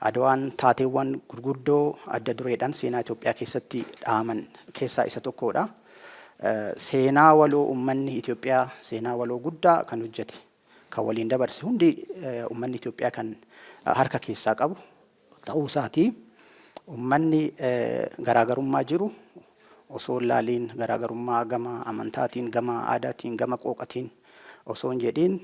Adawaan taateewwan gurguddoo adda dureedhaan seenaa Itoophiyaa keessatti dhaaman keessaa isa tokkodha. Seenaa waloo uummanni Itoophiyaa seenaa waloo guddaa kan hojjete kan waliin dabarse hundi uummanni Itoophiyaa kan harka keessaa qabu ta'uu isaati. Uummanni garaagarummaa jiru osoo ilaaliin garaagarummaa gama amantaatiin, gama aadaatiin, gama qooqatiin osoo hin jedhiin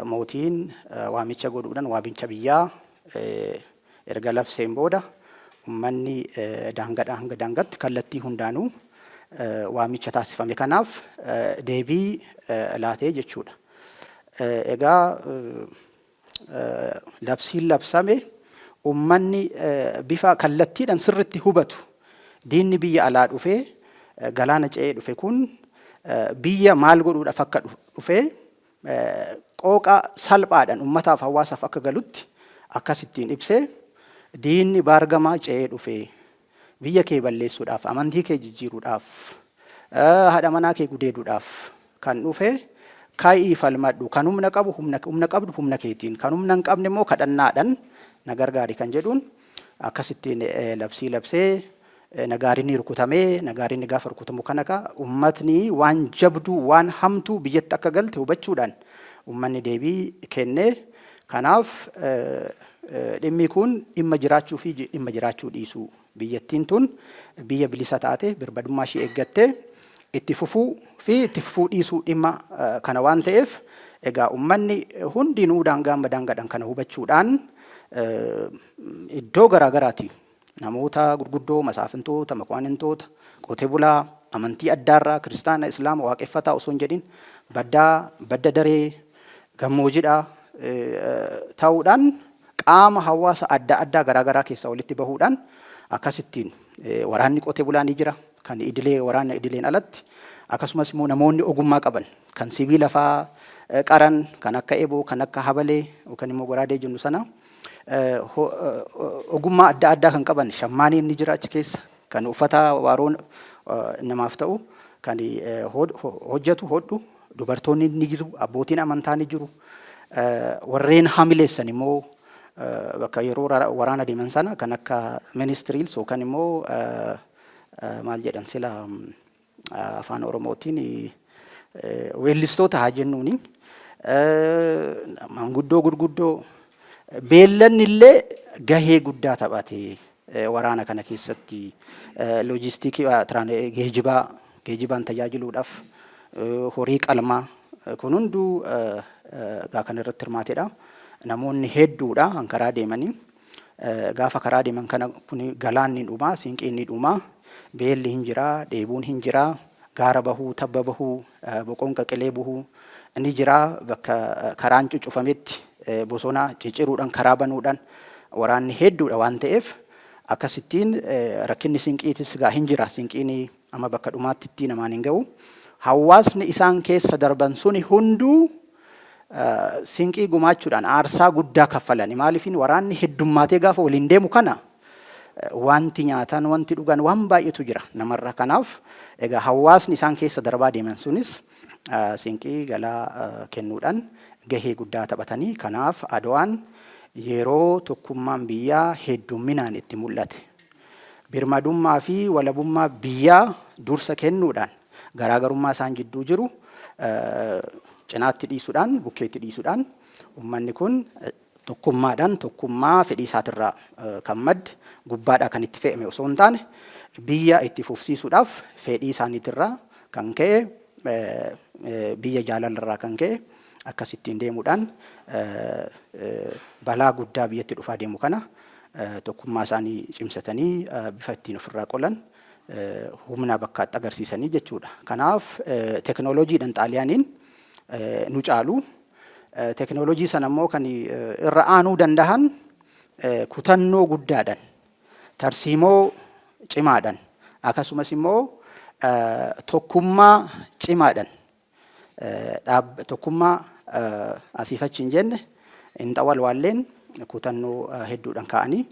mootiin waamicha godhuudhaan waamicha biyyaa erga labseen booda uummanni daangadhaa hanga daangaatti kallattii hundaanuu waamicha taasifame kanaaf deebii laatee jechuudha. Egaa labsiin labsame uummanni bifa kallattiidhaan sirriitti hubatu diinni biyya alaa dhufee galaana ce'ee dhufe kun biyya maal godhuudhaaf akka dhufee qooqa salphaadhaan uummataaf hawaasaaf akka galutti akkasittiin ibsee diinni baargamaa ce'ee dhufee biyya kee balleessuudhaaf, amantii kee jijjiiruudhaaf, haadha manaa kee gudeeduudhaaf kan dhufe kaa'ii falmadhu kan humna qabu humna qabdu humna keetiin kan humna hin qabne immoo kadhannaadhaan na gargaari kan jedhuun akkasittiin labsii labsee nagaarinni rukutamee nagaarinni gaafa rukutamu kana uummatni waan jabduu waan hamtuu biyyatti akka galte hubachuudhaan uummanni deebii kennee kanaaf dhimmi kun dhimma jiraachuu fi dhimma jiraachuu dhiisuu biyyattiin tun biyya bilisa taate birmadummaa ishee eeggattee itti fufuu fi itti fufuu dhiisuu dhimma kana waan ta'eef egaa uummanni hundinuu daangaadhaan kana hubachuudhaan iddoo garaagaraati namoota gurguddoo masaafintoota makwaanentoota qotee bulaa amantii addaarraa kiristaana islaama waaqeffataa osoo hin jedhin badda daree gammoojidhaa ta'uudhaan qaama hawaasa adda addaa garaagaraa keessaa walitti bahuudhaan akkasittiin waraanni qotee bulaa ni jira kan idilee waraana idileen alatti akkasumas immoo namoonni ogummaa qaban kan sibiila faa qaran kan akka eeboo kan akka habalee yookaan immoo goraadee jennu sana ogummaa adda addaa kan qaban shammaaniin ni jira achi keessa kan uffata waaroon namaaf ta'u kan hojjetu hodhu dubartoonni ni jiru abbootiin amantaa ni jiru warreen hamileessan immoo bakka yeroo waraana deeman sana kan akka ministiriils yookaan immoo maal jedhan sila afaan oromootiin weellistoota haa jennuuni manguddoo gurguddoo beellanni illee gahee guddaa taphate waraana kana keessatti loojistiikii geejibaan tajaajiluudhaaf horii qalmaa kun hunduu kan irratti hirmaatedha. Namoonni hedduudha kan karaa deemanii gaafa karaa deeman kana kun galaanni dhumaa siinqiin dhumaa beelli hin jiraa dheebuun hin jiraa gaara bahuu tabba bahuu boqonqa qilee bahuu ni jiraa bakka karaan cuccufametti bosona cicciruudhaan karaa banuudhaan waraanni hedduudha waan ta'eef akkasittiin rakkinni siinqiitis gaa hin jira siinqiin amma bakka dhumaatti namaan hin ga'u hawaasni isaan keessa darban suni hunduu siinqii gumaachuudhaan aarsaa guddaa kaffalan maaliifin waraanni heddummaatee gaafa waliin deemu kana wanti nyaatan wanti dhugan waan baay'eetu jira namarra kanaaf egaa hawaasni isaan keessa darbaa deeman sunis siinqii galaa kennuudhaan gahee guddaa taphatanii kanaaf Adawaan yeroo tokkummaan biyyaa heddumminaan itti mul'ate birmadummaa fi walabummaa biyyaa dursa kennuudhaan garaagarummaa isaan jidduu jiru cinaatti dhiisuudhaan bukkeetti dhiisuudhaan uummanni kun tokkummaadhaan tokkummaa fedhii isaatirraa kan madde gubbaadhaa kan itti fe'ame osoo hin taane biyya itti fufsiisuudhaaf fedhii isaaniitirraa kan ka'e biyya jaalalarraa kan ka'e akkasittiin deemuudhaan balaa guddaa biyyatti dhufaa deemu kana tokkummaa isaanii cimsatanii bifa ittiin ofirraa qolan humna bakkaatti agarsiisanii jechuudha. Kanaaf teknooloojiidhaan xaaliyaaniin nu caalu teknooloojii sana immoo kan irra aanuu danda'an kutannoo guddaadhaan tarsiimoo cimaadhaan akkasumas immoo tokkummaa cimaadhaan tokkummaa asiif achi hin jenne hin xawalwaalleen kutannoo hedduudhaan ka'anii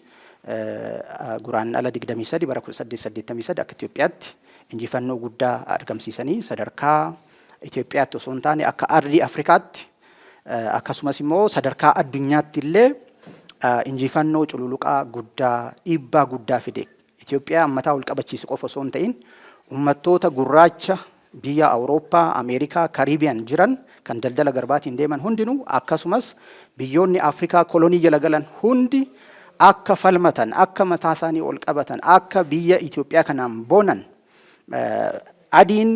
guraandhala 23 bara 1883 akka Itoophiyaatti injifannoo guddaa argamsiisanii sadarkaa Itoophiyaatti osoo hin taane akka ardii Afrikaatti akkasumas immoo sadarkaa addunyaatti illee injifannoo cululuqaa guddaa dhiibbaa guddaa fide Itoophiyaa ammataa ol qabachiisu qofa osoo hin ta'in uummattoota gurraacha biyya Awurooppaa, Ameerikaa, Kariibiyaan jiran kan daldala garbaatiin deeman hundinuu akkasumas biyyoonni Afrikaa kolonii jala galan hundi akka falmatan, akka mataa isaanii ol qabatan, akka biyya Itoophiyaa kanaan boonan adiin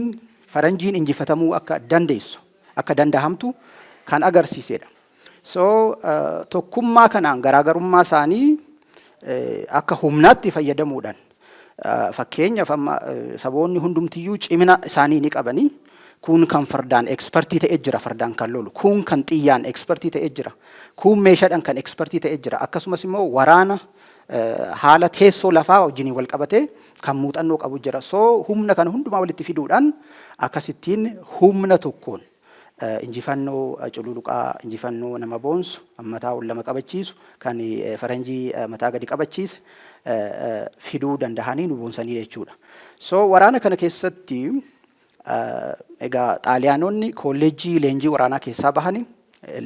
faranjiin injifatamuu akka dandeessu, akka dandahamtu kan agarsiisedha. So tokkummaa kanaan garaagarummaa isaanii akka humnaatti fayyadamuudhaan fakkeenyaaf amma saboonni hundumtiyyuu cimina isaanii ni qabanii kun kan fardaan ekspertii ta'ee jira fardaan kan lolu kun kan xiyyaan ekspertii ta'ee jira kun meeshaadhaan kan ekspertii ta'ee jira akkasumas immoo waraana haala teessoo lafaa wajjin wal qabatee kan muuxannoo qabu jira. So humna kana hundumaa walitti fiduudhaan akkasittiin humna tokkoon injifannoo cululuqaa injifannoo nama boonsu mataa ol lama qabachiisu kan faranjii mataa gadi qabachiise fiduu dandahanii nu boonsanii jechuudha. So waraana kana keessatti egaa xaaliyaanonni kolleejjii leenjii waraanaa keessaa bahanii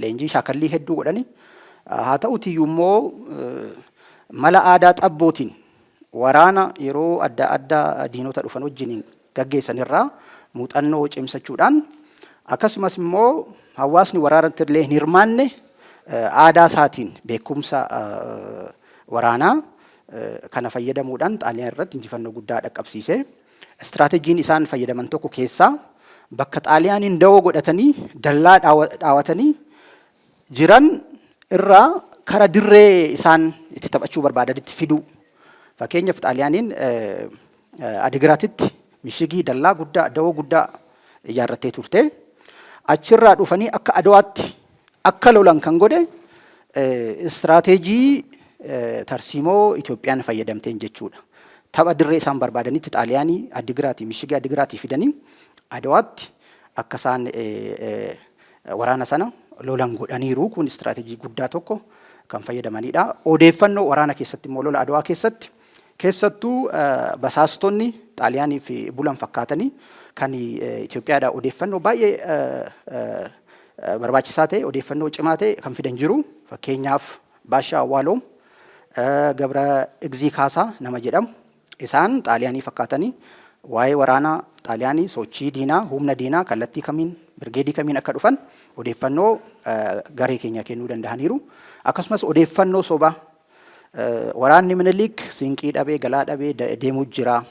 leenjii shaakallii hedduu godhanii haa ta'utiyyuu immoo mala aadaa xabbootiin waraana yeroo adda addaa diinota dhufan wajjin gaggeessan irraa muuxannoo cimsachuudhaan akkasumas immoo hawaasni waraanatti illee hin hirmaanne aadaa isaatiin beekumsa waraanaa kana fayyadamuudhaan xaaliyaan irratti injifannoo guddaa dhaqqabsiise. Istiraatejjiin isaan fayyadaman tokko keessaa bakka xaaliyaaniin dawoo godhatanii dallaa dhaawatanii jiran irraa kara dirree isaan itti taphachuu barbaadanitti fiduu. Fakkeenyaaf xaaliyaaniin Adigiraatitti mishigii dallaa guddaa dawoo guddaa ijaarrattee turte. Achirraa dhufanii akka Adowaatti akka lolan kan godhe istiraatejii tarsiimoo Itoophiyaan fayyadamteen jechuudha. Tapha dirree isaan barbaadanitti xaaliyaanii Adigiraatii mishigii Adigiraatii fidanii Adowaatti akka isaan waraana sana lolan godhaniiru kun istiraatejii guddaa tokko kan fayyadamanidha. Odeeffannoo waraana keessatti immoo lola Adowaa keessatti keessattuu basaastonni xaaliyaaniif bulan fakkaatanii kan Itoophiyaadhaa odeeffannoo baay'ee barbaachisaa ta'e odeeffannoo cimaa ta'e kan fidan jiru. Fakkeenyaaf Baashaa Awwaaloom Gabra Igzii Kaasaa nama jedhamu isaan xaaliyaanii fakkaatanii waa'ee waraanaa xaaliyaanii sochii diinaa humna diinaa kallattii kamiin birgeedii kamiin akka dhufan odeeffannoo garee keenya kennuu danda'aniiru. Akkasumas odeeffannoo sobaa waraanni Minilik siinqii dhabee galaa dhabee deemuu jira.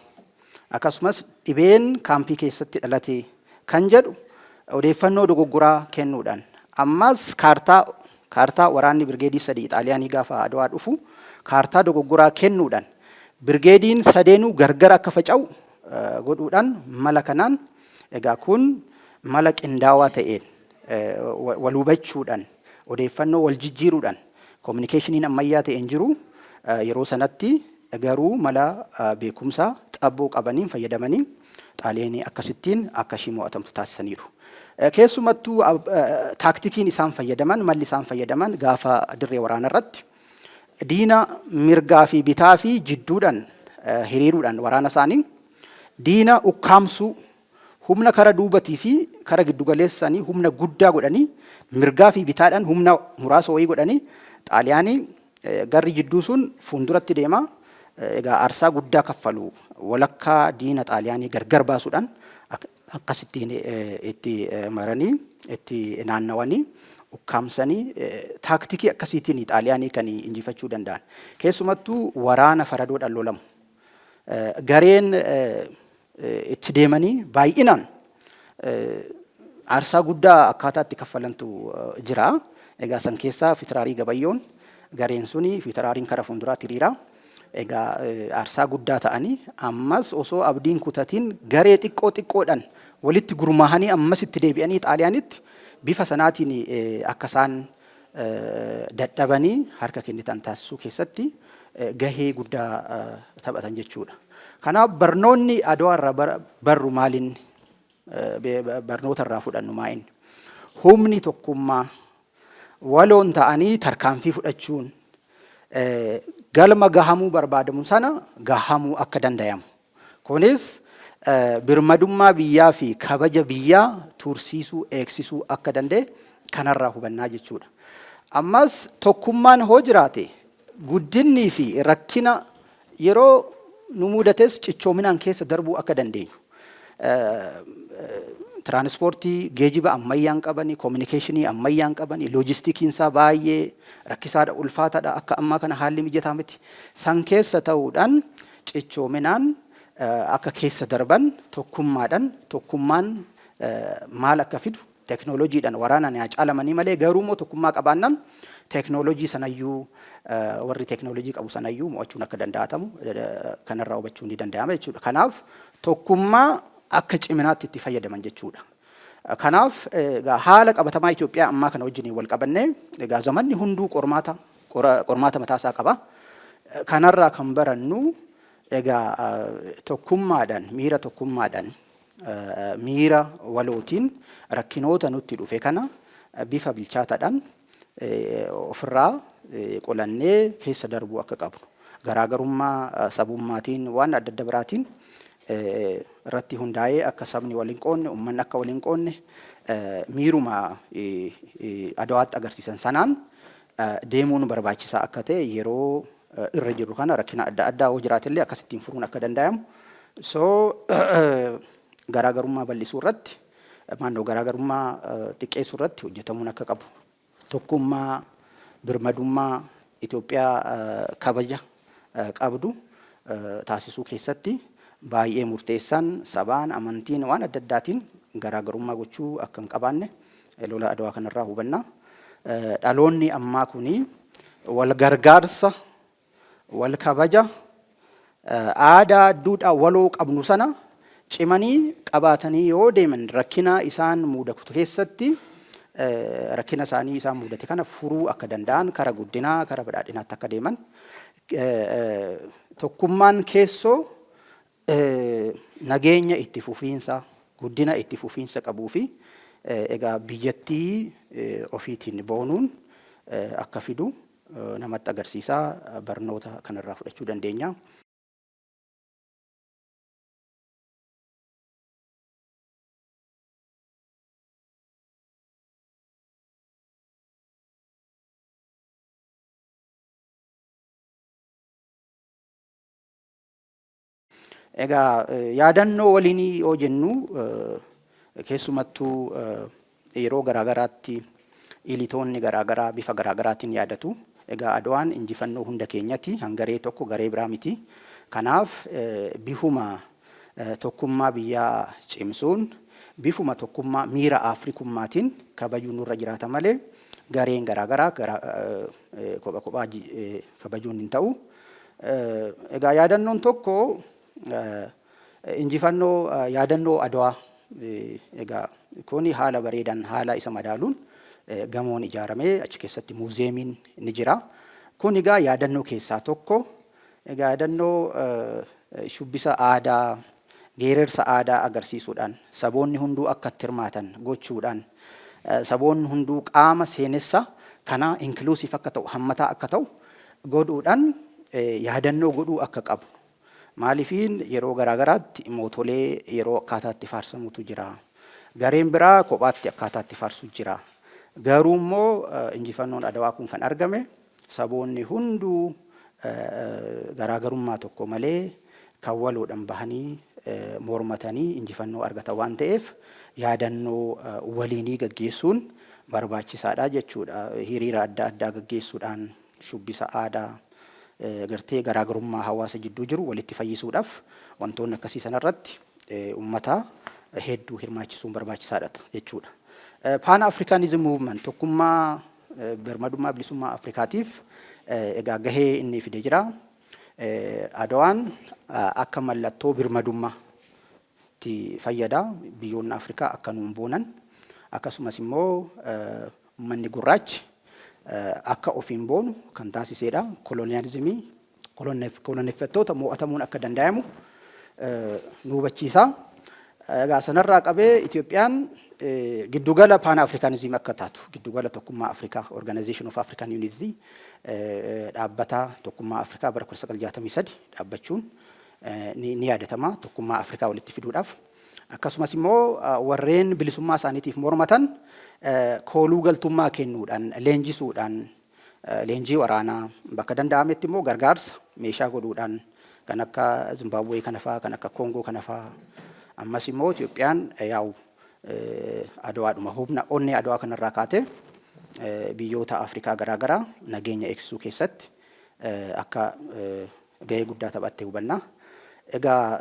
Akkasumas dhibeen kaampii keessatti dhalate kan jedhu odeeffannoo dogoggoraa kennuudhaan ammas kaartaa waraanni birgeedii sadii xaaliyaanii gaafa Adowaa dhufu kaartaa dogoggoraa kennuudhaan birgeediin sadeenuu gargar akka faca'u godhuudhaan mala kanaan egaa kun mala qindaawaa ta'een wal hubachuudhaan odeeffannoo wal jijjiiruudhaan kominikeeshiniin ammayyaa ta'een jiru yeroo sanatti garuu mala beekumsaa xabboo qabaniin fayyadamanii xaaliyaanii akkasittiin akka ishii mo'atamtu taasisaniiru. Keessumattuu taaktikiin isaan fayyadaman malli isaan fayyadaman gaafa dirree waraana irratti diina mirgaa fi bitaa fi jidduudhaan hiriiruudhaan waraana isaanii diina ukkaamsuu humna kara duubatii fi kara giddugaleessanii humna guddaa godhanii mirgaa fi bitaadhaan humna muraasa wayii godhanii xaaliyaanii garri jidduu sun fuulduratti deema. Egaa aarsaa guddaa kaffalu walakkaa diina xaaliyaanii gargar baasuudhaan akkasittiin itti maranii itti naannawanii ukkaamsanii taaktikii akkasiitiin xaaliyaanii kan injifachuu danda'an. Keessumattuu waraana faradoodhaan lolamu gareen itti deemanii baay'inaan aarsaa guddaa akkaataa itti kaffalantu jira. Egaa san keessaa Fitiraarii Gabayyoon gareen suni Fitiraariin kara fuulduraatti hiriira. Egaa aarsaa guddaa ta'anii ammas osoo abdiin kutatiin garee xiqqoodhaan walitti gurmaahanii ammas itti deebi'anii xaaliyaanitti bifa sanaatiin akka isaan dadhabanii harka kennitan taasisuu keessatti gahee guddaa taphatan jechuudha. Kanaaf barnoonni Adowaa irraa barru maaliin barnoota irraa fudhannu maa'in humni tokkummaa waloon ta'anii tarkaanfii fudhachuun galma gahamuu barbaadamu sana gahamuu akka dandayamu. Kunis birmadummaa biyyaa fi kabaja biyyaa tursiisuu eegsisuu akka danda'e kanarraa hubannaa jechuudha. Ammas tokkummaan hoo jiraate guddinii fi rakkina yeroo nu mudates cichoominaan keessa darbuu akka dandeenyu. Transportii geejiba ammayyaan qabani, communicationii ammayyaan qabani, loojistikiinsaa baay'ee rakkisaadha, ulfaataadha, akka ammaa kana haalli mijataa miti. San keessa ta'uudhaan cichoominaan akka keessa darban tokkummaan maal akka fidu teknooloojiidhaan waraanaan yaa caalamanii malee garuu immoo tokkummaa qabaannaan teknooloojii sanayyuu warri teknooloojii qabu sanayyuu mo'achuun akka danda'atamu kanarraa hubachuun ni danda'ama jechuudha. Kanaaf tokkummaa akka ciminaatti itti fayyadaman jechuudha. Kanaaf haala qabatamaa Itoophiyaa ammaa kana wajjin wal qabannee zamanni hunduu qormaata mataasaa qaba. Kanarraa kan barannu tokkummaadhaan miira walootiin rakkinoota nutti dhufe kana bifa bilchaataadhaan ofirraa qolannee keessa darbuu akka qabnu. Garaagarummaa sabummaatiin waan adda adda biraatiin irratti hundaa'ee akka sabni waliin qoonne, uummanni akka waliin qoonne miiruma Adawaatti agarsiisan sanaan deemuun barbaachisaa akka ta'e yeroo irra jiru kana rakkina adda addaa hoo jiraatillee akkasittiin furuun akka danda'amu. Garaagarummaa bal'isuu irratti garaagarummaa xiqqeessuu irratti hojjetamuun akka qabu. Tokkummaa birmadummaa Itoophiyaa kabaja qabdu taasisuu keessatti baay'ee murteessaan sabaan amantiin waan adda addaatiin garaagarummaa gochuu akka hin qabaanne lola Adawaa kanarraa hubanna. Dhaloonni ammaa kuni wal gargaarsa, wal kabaja, aadaa duudhaa waloo qabnu sana cimanii qabaatanii yoo deeman rakkina isaan mudatu keessatti rakkina isaanii isaan mudate kana furuu akka danda'an kara guddinaa kara badhaadhinaatti akka deeman tokkummaan keessoo nageenya itti fufiinsa guddina itti fufiinsa qabuu fi egaa biyyattii ofiitiin boonuun akka fidu namatti agarsiisaa barnoota kanarraa fudhachuu dandeenya. Egaa yaadannoo waliinii yoo jennu keessumattuu yeroo garaagaraatti ilitoonni garaagaraa bifa garaagaraatiin yaadatu. Egaa Adawaan injifannoo hunda keenyatti hangaree tokko garee biraa miti. Kanaaf bifuma tokkummaa biyyaa cimsuun bifuma tokkummaa miira Afrikummaatiin kabajuun nurra jiraata malee gareen garaagaraa kophaa kophaa kabajuun hin ta'u. Egaa yaadannoon tokko injifannoo yaadannoo Adawaa egaa kuni haala bareedaan haala isa madaaluun gamoon ijaaramee achi keessatti muuzeemiin ni jira. Kun egaa yaadannoo keessaa tokko. Egaa yaadannoo shubbisa aadaa, geerarsa aadaa agarsiisuudhaan saboonni hunduu akka itti hirmaatan gochuudhaan saboonni hunduu qaama seenessa kana inklusiif akka ta'u hammataa akka ta'u godhuudhaan yaadannoo godhuu akka qabu. Maalifiin yeroo garaagaraatti mootolee yeroo akkaataatti faarsamutu jira. Gareen biraa kophaatti akkaataatti faarsu jira. Garuu immoo injifannoon Adawaa kun kan argame saboonni hunduu garaagarummaa tokko malee kan waloodhaan bahanii mormatanii injifannoo argatan waan ta'eef yaadannoo waliinii gaggeessuun barbaachisaadha jechuudha. Hiriira adda addaa gaggeessuudhaan shubbisa aadaa gartee garaagarummaa hawaasa jidduu jiru walitti fayyisuudhaaf wantoonni akkasii sanarratti uummata hedduu hirmaachisuun barbaachisaadha jechuudha. Pan Africanism Movement tokkummaa birmadummaa bilisummaa Afrikaatiif egaa gahee inni fidee jira. Adawaan akka mallattoo birmadummaatti fayyada. Biyyoonni Afrikaa akka nuun boonan akkasumas immoo uummanni gurraachi akka ofiin boonu kan taasisedha. Kolonializimii koloneeffattoota mo'atamuun akka danda'amu nu hubachiisa. Egaa sanarraa qabee Itoophiyaan giddugala Pan Africanism akka taatu giddugala tokkummaa Afrikaa Organization of African Unity dhaabbata tokkummaa Afrikaa bara 1963 dhaabbachuun ni yaadatama. Tokkummaa Afrikaa walitti fiduudhaaf akkasumas immoo warreen bilisummaa isaaniitiif mormatan kooluu galtummaa kennuudhaan leenjisuudhaan leenjii waraanaa bakka danda'ametti immoo gargaarsa meeshaa godhuudhaan kan akka Zimbabwee kana fa'aa kan akka Koongoo kana fa'aa ammas immoo Itoophiyaan yaa'u Aduwaadhuma humna onnee Aduwaa kanarraa kaatee biyyoota Afrikaa garaagaraa nageenya eegsisuu keessatti akka gahee guddaa taphattee hubanna. Egaa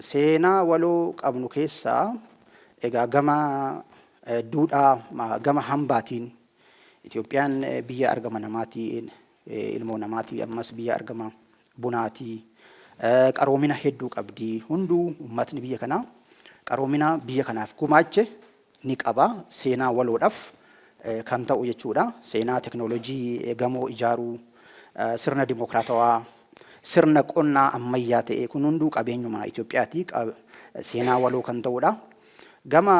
seenaa waloo qabnu keessaa egaa gama duudhaa gama hambaatiin Itoophiyaan biyya argama namaatii ilmoo namaatii ammas biyya argama bunaatii qaroomina hedduu qabdi. Hunduu uummatni biyya kanaa qaroomina biyya kanaaf gumaache ni qaba seenaa waloodhaaf kan ta'u jechuudha. Seenaa teknoolojii gamoo ijaaruu sirna dimokiraatawaa sirna qonnaa ammayyaa ta'e kun hunduu qabeenyuma Itoophiyaati seenaa waloo kan ta'udha. Gama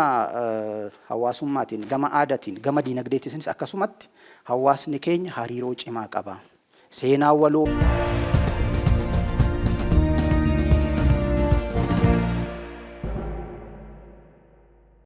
hawaasummaatiin gama aadaatiin gama diinagdeetiinis akkasumatti hawaasni keenya hariiroo cimaa qaba. Seenaa waloo